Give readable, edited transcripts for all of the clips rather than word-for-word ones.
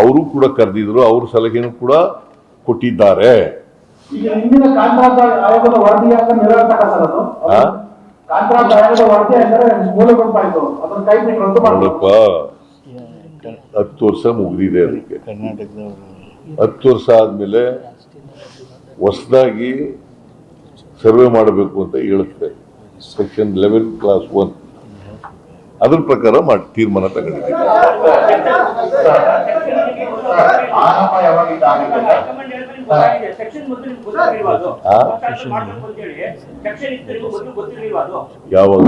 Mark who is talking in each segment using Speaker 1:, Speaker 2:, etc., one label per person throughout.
Speaker 1: ಅವರು ಕೂಡ ಕರೆದಿದ್ರು, ಅವ್ರ ಸಲಹೆನೂ ಕೂಡ ಕೊಟ್ಟಿದ್ದಾರೆ.
Speaker 2: ಈಗ ಹಿಂದಿನ ಕಾಂತರಾಜ್ ಆಯೋಗದ ವರದಿಯಾಗ ನಿರರ್ಥಕ ಸರ್ ಅದು. ಕಾಂತರಾಜ್ ಆಯೋಗದ ವರದಿ ಅಂದರೆ ಮೂಲಭೂತವಾಯಿತು, ಅದನ್ನ ಕೈ ಬಿಟ್ಟು ರದ್ದು
Speaker 1: ನೋಡಪ್ಪ, 10 ವರ್ಷ ಮುಗಿದಿದೆ. ಅದಕ್ಕೆ 10 ವರ್ಷ ಆದ್ಮೇಲೆ ಹೊಸದಾಗಿ ಸರ್ವೆ ಮಾಡಬೇಕು ಅಂತ ಹೇಳುತ್ತೆ ಸೆಕ್ಷನ್ 11 ಕ್ಲಾಸ್ 1. ಅದ್ರ ಪ್ರಕಾರ ಮಾಡಿ ತೀರ್ಮಾನ ತಗೊಂಡಿದ್ದೀವಿ. ಯಾವಾಗ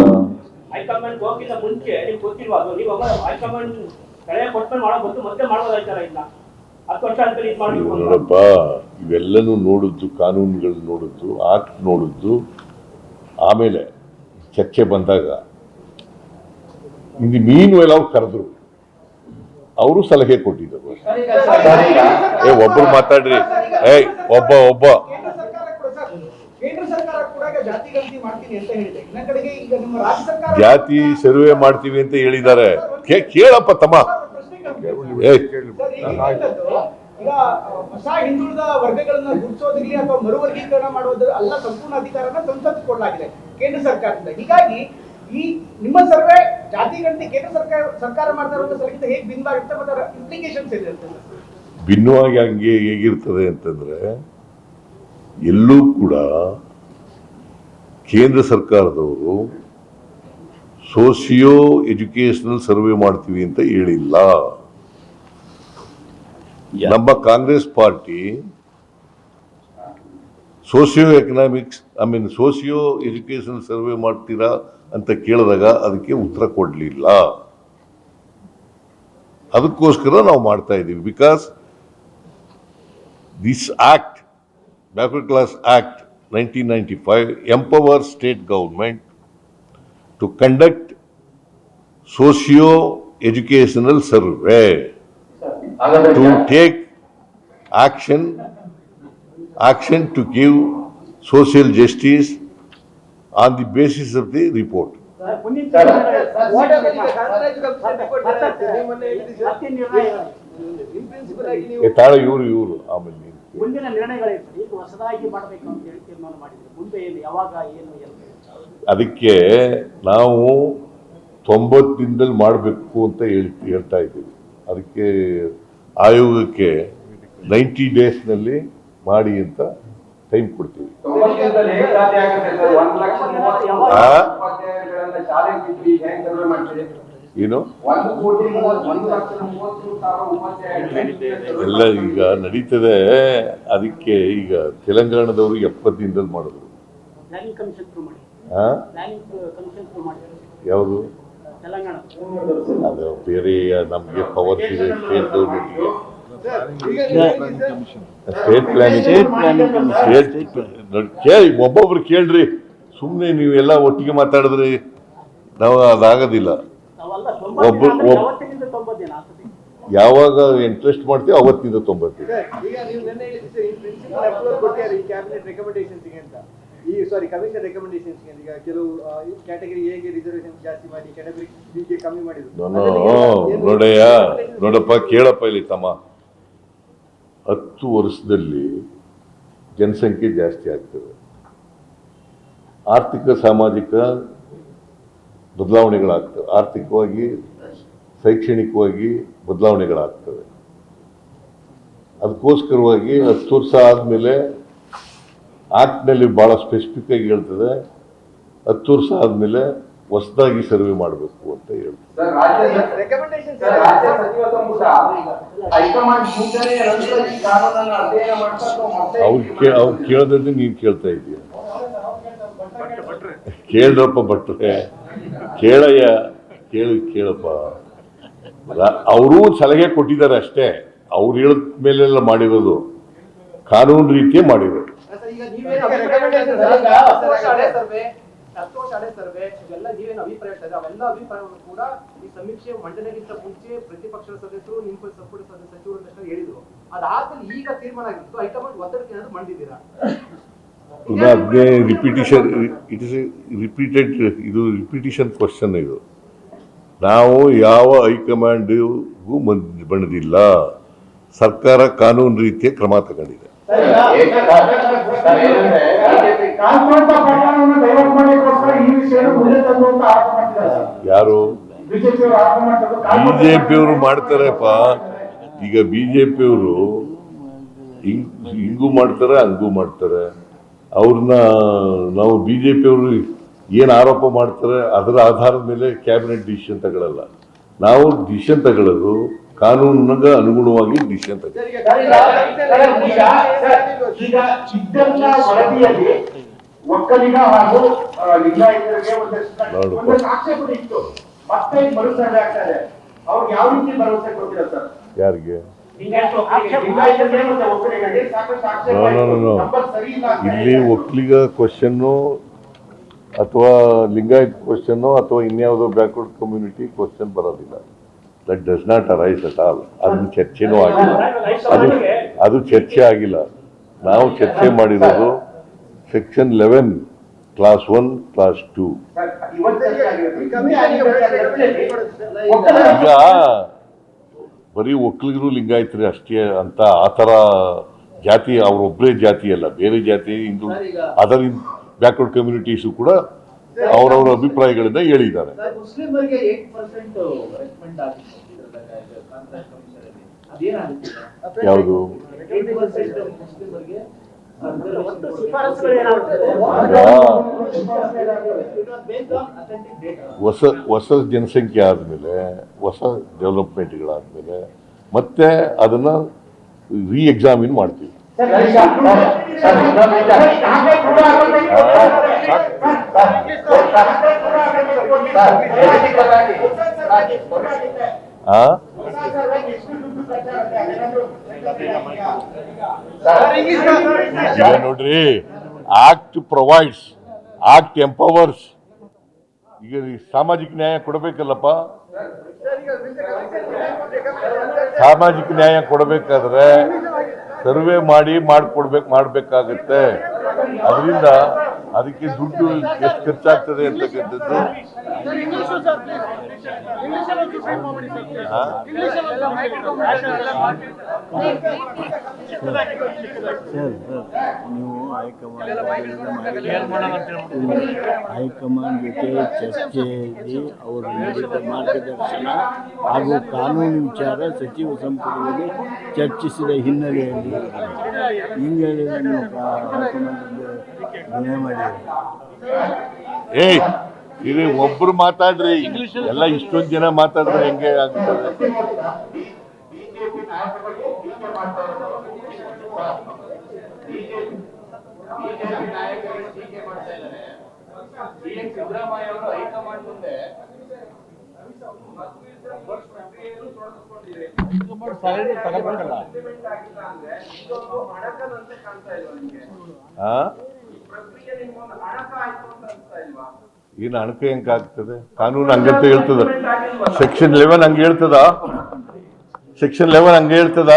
Speaker 1: ನೋಡಪ್ಪ, ಇವೆಲ್ಲನೂ ನೋಡಿದ್ದು, ಕಾನೂನುಗಳು ನೋಡಿದ್ದು, ಆಕ್ಟ್ ನೋಡಿದ್ದು, ಆಮೇಲೆ ಚರ್ಚೆ ಬಂದಾಗ ಇಂದು ಮೀನ್ ವೇಲ್ ಅವ್ರು ಕರೆದ್ರು, ಅವರು ಸಲಹೆ ಕೊಟ್ಟಿದ್ದರು. ಒಬ್ಬರು ಮಾತಾಡ್ರಿ, ಒಬ್ಬ ಜಾತಿ ಸರ್ವೆ ಮಾಡ್ತೀವಿ ಅಂತ ಹೇಳಿದ್ದಾರೆ. ಕೇಳಪ್ಪ ತಮ್ಮ,
Speaker 3: ಈಗ ಹೊಸ ಹಿಂದುಳಿದ ವರ್ಗಗಳನ್ನ ಗುರುತಿಸೋದಿರಲಿ ಅಥವಾ ಮರುವರ್ಗೀಕರಣ ಮಾಡೋದ್ರ ಅಲ್ಲ, ಸಂಪೂರ್ಣ ಅಧಿಕಾರನ ಸಂಸತ್ ಕೊಡಲಾಗಿದೆ ಕೇಂದ್ರ ಸರ್ಕಾರದಿಂದ. ಹೀಗಾಗಿ ಈ ನಿಮ್ಮ ಸರ್ವೆ ಜಾತಿ ಗಣತಿ ಕೇಂದ್ರ ಸರ್ಕಾರ ಮಾಡ್ತಾ ಇರೋ ಸರ್ಗಿಂತ ಹೇಗೆ ಭಿನ್ನವಾಗಿರುತ್ತೆ ಮತ್ತು ಅದರ ಇಂಪ್ಲಿಕೇಶನ್ಸ್ ಏನಿರ್ತದೆ?
Speaker 1: ಭಿನ್ನವಾಗಿ ಹಂಗೆ ಹೇಗಿರ್ತದೆ ಅಂತಂದ್ರೆ, ಎಲ್ಲೂ ಕೂಡ ಕೇಂದ್ರ ಸರ್ಕಾರದವರು ಸೋಸಿಯೋ ಎಜುಕೇಶನಲ್ ಸರ್ವೆ ಮಾಡ್ತೀವಿ ಅಂತ ಹೇಳಿಲ್ಲ. ನಮ್ಮ Congress party socio economics socio educational survey ಮಾಡ್ತೀರಾ ಅಂತ ಕೇಳಿದಾಗ ಅದಕ್ಕೆ ಉತ್ತರ ಕೊಡಲಿಲ್ಲ. ಅದಕ್ಕೋಸ್ಕರ ನಾವು ಮಾಡ್ತಾ ಇದ್ದೀವಿ. Because this act, backward class act 1995 empowers state government to conduct socio-educational survey, to take action to give social justice on the basis of the report. ತಾಳ ಇವರು ಆಮೇಲೆ
Speaker 2: ಮುಂದಿನ ನಿರ್ಣಯಗಳೇನು? ಈಗ ಹೊಸದಾಗಿ ಮಾಡಬೇಕು ಅಂತ ಹೇಳಿ ತೀರ್ಮಾನ ಮಾಡಿದ್ರು. ಮುಂದೆ ಏನು, ಯಾವಾಗ, ಏನು?
Speaker 1: ಅದಕ್ಕೆ ನಾವು 90 ದಿನದಲ್ಲಿ ಮಾಡಬೇಕು ಅಂತ ಹೇಳ್ತಾ ಇದ್ದೀವಿ. ಅದಕ್ಕೆ ಆಯೋಗಕ್ಕೆ 90 ಡೇಸ್ನಲ್ಲಿ ಮಾಡಿ ಅಂತ ಟೈಮ್ ಕೊಡ್ತೀವಿ. ಏನು ಎಲ್ಲ ಈಗ ನಡೀತದೆ. ಅದಕ್ಕೆ ಈಗ ತೆಲಂಗಾಣದವರು 70 ದಿನದಲ್ಲಿ ಮಾಡಿದ್ರು. ಯಾವುದು? ಅದು ಬೇರೆ, ನಮಗೆ ಪವರ್ ಇದೆ ಸ್ಟೇಟ್ ಗೌರ್ಮೆಂಟ್ಗೆ. ಸ್ಟೇಟ್ ಪ್ಲಾನಿಂಗ್ ಕೇಳಿ, ಒಬ್ಬೊಬ್ರು ಕೇಳ್ರಿ. ಸುಮ್ಮನೆ ನೀವೆಲ್ಲ ಒಟ್ಟಿಗೆ ಮಾತಾಡಿದ್ರೆ ನಾವು ಅದಾಗೋದಿಲ್ಲ. ಯಾವಾಗ ಇಂಟ್ರೆಸ್ಟ್ ಮಾಡ್ತೀವಿ ಅವತ್ತಿಂದ 90 ದಿನ. ನೋಡಪ್ಪ, ಕೇಳಪ್ಪ ಇಲ್ಲಿ ತಮ್ಮ, 10 ವರ್ಷದಲ್ಲಿ ಜನಸಂಖ್ಯೆ ಜಾಸ್ತಿ ಆಗ್ತದೆ, ಆರ್ಥಿಕ ಸಾಮಾಜಿಕ ಬದಲಾವಣೆಗಳಾಗ್ತವೆ, ಆರ್ಥಿಕವಾಗಿ ಶೈಕ್ಷಣಿಕವಾಗಿ ಬದಲಾವಣೆಗಳಾಗ್ತವೆ. ಅದಕ್ಕೋಸ್ಕರವಾಗಿ 10 ವರ್ಷ ಆದಮೇಲೆ ಆಕ್ಟ್ನಲ್ಲಿ ಭಾಳ ಸ್ಪೆಸಿಫಿಕ್ ಆಗಿ ಹೇಳ್ತದೆ, 10 ವರ್ಷ ಆದಮೇಲೆ ಹೊಸದಾಗಿ ಸರ್ವೆ ಮಾಡಬೇಕು ಅಂತ ಹೇಳ್ತದೆ. ಅವ್ರು ಕೇಳೋದ್ರೆ ನೀನು ಕೇಳ್ತಾ ಇದೀಯ. ಕೇಳ್ರಪ್ಪ ಭಟ್ರೆ, ಕೇಳಪ್ಪ. ಅವರು ಸಲಹೆ ಕೊಟ್ಟಿದ್ದಾರೆ ಅಷ್ಟೇ, ಅವ್ರು ಹೇಳಿದ ಮೇಲೆಲ್ಲ ಮಾಡಿರೋದು, ಕಾನೂನು ರೀತಿಯೇ ಮಾಡಿರೋದು.
Speaker 3: ಕೂಡ ಈ ಸಮೀಕ್ಷೆ ಮಂಡನೆಗಿಂತ ಮುಂಚೆ ಪ್ರತಿಪಕ್ಷದ ಸದಸ್ಯರು, ನಿಮ್ಮ ಸಂಪುಟ ಸಚಿವರು ಹೇಳಿದ್ರು. ಅದಾದ್ಮೇಲೆ ಈಗ ತೀರ್ಮಾನ ಆಗಿತ್ತು, ಹೈಕಮಾಂಡ್ ಒತ್ತಡಕ್ಕೆ ಏನಾದ್ರು ಮಾಡಿದ್ದೀರಾ?
Speaker 1: ಅದೇ ರಿಪಿಟೇಷನ್, ಇಟ್ ಇಸ್ ರಿಪೀಟೆಡ್, ಇದು ರಿಪಿಟೇಷನ್ ಕ್ವಶನ್. ಇದು ನಾವು ಯಾವ ಹೈಕಮಾಂಡ್ಗೂ ಬಂದಿಲ್ಲ. ಸರ್ಕಾರ ಕಾನೂನು ರೀತಿಯ ಕ್ರಮ ತಗೊಂಡಿದೆ.
Speaker 2: ಕಾಲ್ಪನಿಕ ಪ್ರಕರಣವನ್ನು ಡೈವರ್ಟ್ ಮಾಡಲಿಕ್ಕೋಸ್ಕರ ಈ ವಿಷಯವನ್ನು ಮುಂದೆ ತಂದು ಆರೋಪ ಮಾಡ್ತಿದ್ದಾರೆ ಸರ್.
Speaker 1: ಯಾರು
Speaker 2: ಬಿಜೆಪಿಯವರು ಆರೋಪ ಮಾಡ್ತಾರೆ.
Speaker 1: ಬಿಜೆಪಿಯವರು ಮಾಡ್ತಾರಪ್ಪ. ಈಗ ಬಿಜೆಪಿಯವರು ಹಿಂಗೂ ಮಾಡ್ತಾರೆ ಹಂಗೂ ಮಾಡ್ತಾರೆ. ಅವ್ರನ್ನ ನಾವು ಬಿಜೆಪಿಯವರು ಏನು ಆರೋಪ ಮಾಡ್ತಾರೆ ಅದರ ಆಧಾರದ ಮೇಲೆ ಕ್ಯಾಬಿನೆಟ್ ಡಿಸಿಷನ್ ತಗೊಳ್ಳಲ್ಲ. ನಾವು ಡಿಸಿಷನ್ ತಗೊಳ್ಳೋದು ಕಾನೂನಿಗೆ ಅನುಗುಣವಾಗಿ ಡಿಸಿಷನ್ ತಗೊಳ್ಳೋದು.
Speaker 2: ಈಗ ಇದ್ದಂತ ವರದಿಯಲ್ಲಿ ಒಕ್ಕಲಿಗ ಹಾಗೂ ಲಿಂಗಾಯತರಿಗೆ ಒಂದಷ್ಟು ಆಕ್ಷೇಪಣೆ ಇತ್ತು. ಮತ್ತೆ ಮರು ಸರ್ವೆ ಆಗ್ತಾ ಇದೆ. ಅವ್ರಿಗೆ ಯಾವ ರೀತಿ ಭರವಸೆ ಕೊಡ್ತೀರಾ ಸರ್?
Speaker 1: ಯಾರಿಗೆ?
Speaker 2: ಲಿಂಗಾಯತರಿಗೆ ಮತ್ತೆ ಒಕ್ಕಲಿಗರಿಗೆ ಸಾಕಷ್ಟು ಆಕ್ಷೇಪ ಇತ್ತು. ನಂಬರ್ ಸರಿ ಇಲ್ಲ ಅಂತ
Speaker 1: ಇಲ್ಲಿ ಒಕ್ಕಲಿಗ ಕ್ವಶನ್ನು ಅಥವಾ ಲಿಂಗಾಯತ್ ಕ್ವಶನ್ನು ಅಥವಾ ಇನ್ಯಾವುದೋ ಬ್ಯಾಕ್ವರ್ಡ್ ಕಮ್ಯುನಿಟಿ ಕ್ವಶನ್ ಬರೋದಿಲ್ಲ. That does not arise at all. ಅದನ್ನ ಚರ್ಚೆನೂ ಆಗಿಲ್ಲ. ಅದು ಚರ್ಚೆ ಆಗಿಲ್ಲ. ನಾವು ಚರ್ಚೆ ಮಾಡಿರೋದು ಸೆಕ್ಷನ್ 11 ಕ್ಲಾಸ್ 1 ಕ್ಲಾಸ್ 2. ಈಗ ಬರೀ ಒಕ್ಕಲಿಗರು ಲಿಂಗಾಯತರು ಅಷ್ಟೇ ಅಂತ ಆ ಥರ ಜಾತಿ ಅವರೊಬ್ಬರೇ ಜಾತಿ ಅಲ್ಲ, ಬೇರೆ ಜಾತಿ ಹಿಂದೂ ಅದರ್ ಬ್ಯಾಕ್ವರ್ಡ್ ಕಮ್ಯುನಿಟೀಸು ಕೂಡ ಅವರವರ ಅಭಿಪ್ರಾಯಗಳಿಂದ ಹೇಳಿದ್ದಾರೆ.
Speaker 4: ಮುಸ್ಲಿಮರಿಗೆ 8% ರೆಕಮೆಂಡ್ ಆಗಿತ್ತು.
Speaker 1: ಯಾವುದು?
Speaker 4: 8% ಮುಸ್ಲಿಮರಿಗೆ
Speaker 1: ಹೊಸ ಜನಸಂಖ್ಯೆ ಆದಮೇಲೆ, ಹೊಸ ಡೆವಲಪ್ಮೆಂಟ್ಗಳಾದ್ಮೇಲೆ ಮತ್ತೆ ಅದನ್ನ ರೀ ಎಕ್ಸಾಮಿನ್ ಮಾಡ್ತೀವಿ. ಈಗ ನೋಡ್ರಿ, ಆಕ್ಟ್ ಪ್ರೊವೈಡ್ಸ್, ಆಕ್ಟ್ ಎಂಪವರ್ಸ್. ಈಗ ಸಾಮಾಜಿಕ ನ್ಯಾಯ ಕೊಡಬೇಕಲ್ಲಪ್ಪ. ಸಾಮಾಜಿಕ ನ್ಯಾಯ ಕೊಡಬೇಕಾದ್ರೆ ಸರ್ವೆ ಮಾಡ್ಬೇಕಾಗತ್ತೆ. ಅದರಿಂದ ಅದಕ್ಕೆ ದುಡ್ಡು ಎಷ್ಟು ಖರ್ಚಾಗ್ತದೆ ಅಂತಕ್ಕಂಥದ್ದು
Speaker 5: ನೀವು ಹೈಕಮಾಂಡ್ ಜೊತೆ ಚರ್ಚೆಯಲ್ಲಿ ಅವರು ನೀಡಿದ ಮಾರ್ಗದರ್ಶನ ಹಾಗೂ ಕಾನೂನು ವಿಚಾರ ಸಚಿವ ಸಂಪುಟದಲ್ಲಿ ಚರ್ಚಿಸಿದ ಹಿನ್ನೆಲೆಯಲ್ಲಿ ಹಿಂಗೆಲ್ಲವನ್ನು ಮನೆ ಮಾಡಿದ್ದಾರೆ.
Speaker 1: ಇದು ಒಬ್ರು ಮಾತಾಡ್ರಿ, ಎಲ್ಲ ಇಷ್ಟೊಂದು ಜನ ಮಾತಾಡಿದ್ರೆ ಹೆಂಗೆ ಆಗ್ತದೆ?
Speaker 4: ಸಿದ್ದರಾಮಯ್ಯ ಅವರು ಹೈಕಮಾಂಡ್ ಮುಂದೆ
Speaker 1: ಏನು ಅಣಕ ಹೆಂಗ ಆಗ್ತದೆ? ಕಾನೂನು ಹಂಗಂತ ಹೇಳ್ತದ. ಸೆಕ್ಷನ್ 11 ಹಂಗೆ ಹೇಳ್ತದ. ಸೆಕ್ಷನ್ 11 ಹಂಗೆ ಹೇಳ್ತದ.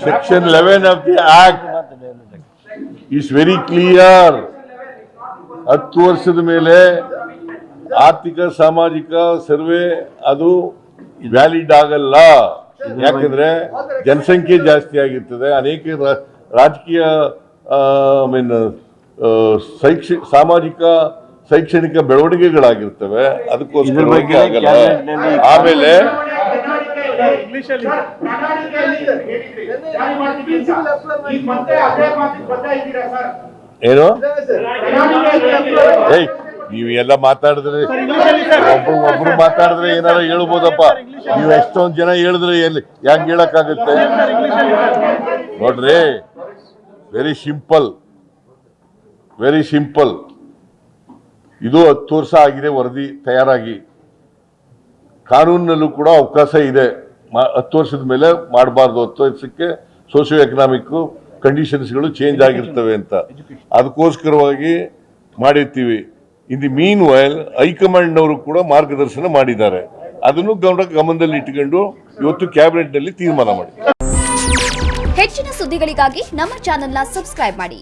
Speaker 1: Section 11 of the act is very clear. 10 ವರ್ಷದ ಮೇಲೆ ಆರ್ಥಿಕ ಸಾಮಾಜಿಕ ಸರ್ವೆ ಅದು ವ್ಯಾಲಿಡ್ ಆಗಲ್ಲ. ಯಾಕಂದ್ರೆ ಜನಸಂಖ್ಯೆ ಜಾಸ್ತಿ ಆಗಿರ್ತದೆ, ಅನೇಕ ರಾಜಕೀಯ ಸಾಮಾಜಿಕ ಶೈಕ್ಷಣಿಕ ಬೆಳವಣಿಗೆಗಳಾಗಿರ್ತವೆ. ಅದಕ್ಕೋಸ್ಕರವಾಗಿ ಆಗಲ್ಲ. ಆಮೇಲೆ ಏನು ನೀವು ಎಲ್ಲ ಮಾತಾಡಿದ್ರೆ ಒಬ್ರು ಮಾತಾಡಿದ್ರೆ ಏನಾರ ಹೇಳ್ಬೋದಪ್ಪ. ನೀವು ಎಷ್ಟೊಂದು ಜನ ಹೇಳಿದ್ರೆ ಎಲ್ಲಿ ಯಾಕೆ ಹೇಳಕ್ಕಾಗುತ್ತೆ? ನೋಡ್ರಿ, ವೆರಿ ಸಿಂಪಲ್. ಇದು 10 ವರ್ಷ ಆಗಿದೆ ವರದಿ ತಯಾರಾಗಿ. ಕಾನೂನಿನಲ್ಲೂ ಕೂಡ ಅವಕಾಶ ಇದೆ. 10 ವರ್ಷದ ಮೇಲೆ ಮಾಡಬಾರ್ದು. 10 ವರ್ಷಕ್ಕೆ ಸೋಷಿಯೋ ಎಕನಾಮಿಕ್ ಕಂಡೀಷನ್ಸ್ಗಳು ಚೇಂಜ್ ಆಗಿರ್ತವೆ ಅಂತ ಅದಕ್ಕೋಸ್ಕರವಾಗಿ ಮಾಡಿರ್ತೀವಿ. ಇನ್ ದಿ ಮೀನ್ ವೈಲ್ ಹೈಕಮಾಂಡ್ನವರು ಕೂಡ ಮಾರ್ಗದರ್ಶನ ಮಾಡಿದ್ದಾರೆ. ಅದನ್ನು ಗಮನದಲ್ಲಿ ಇಟ್ಟುಕೊಂಡು ಇವತ್ತು ಕ್ಯಾಬಿನೆಟ್ನಲ್ಲಿ ತೀರ್ಮಾನ ಮಾಡಿ.
Speaker 6: ಹೆಚ್ಚಿನ ಸುದ್ದಿಗಳಿಗಾಗಿ ನಮ್ಮ ಚಾನೆಲ್ನ ಸಬ್ಸ್ಕ್ರೈಬ್ ಮಾಡಿ.